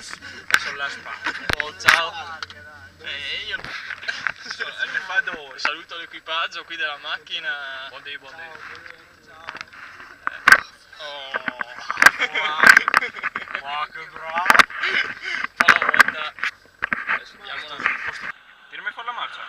sulla spalla. Oh, ciao. Io ne vado, saluto l'equipaggio qui della macchina. Buon day. Oh. Wow, che bravo. Fa la volta. Adesso diamo una... Tirami fuori la marcia.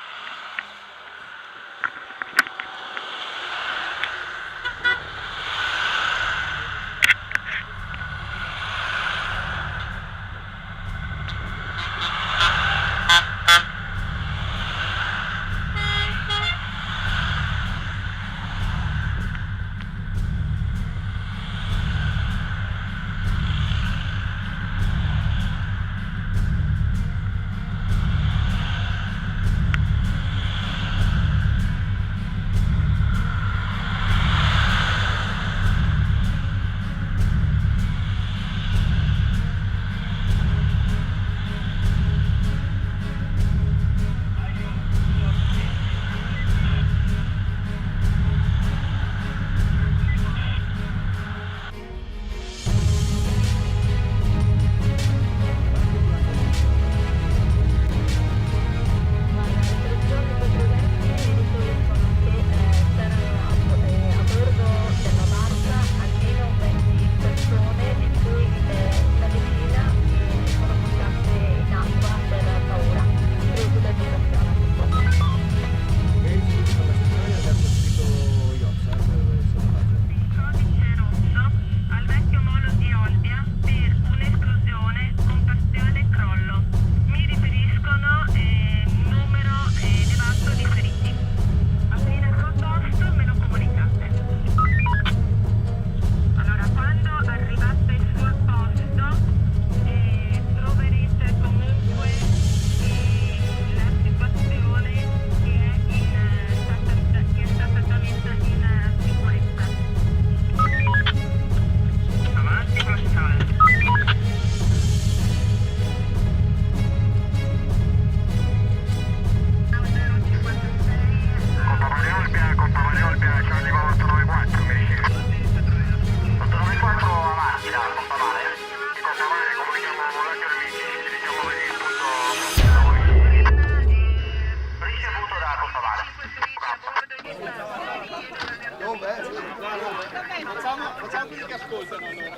Facciamo quelli che ascoltano allora.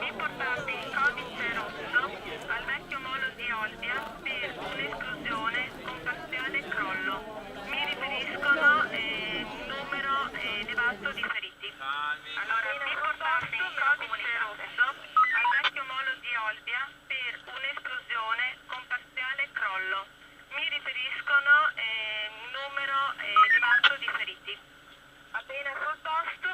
Importante il codice rosso al vecchio molo di Olbia per un'esplosione con parziale crollo. Mi riferiscono un numero elevato di feriti. Allora, importante il codice rosso al vecchio molo di Olbia per un'esplosione con parziale crollo. Mi riferiscono un numero elevato di feriti. Appena sul posto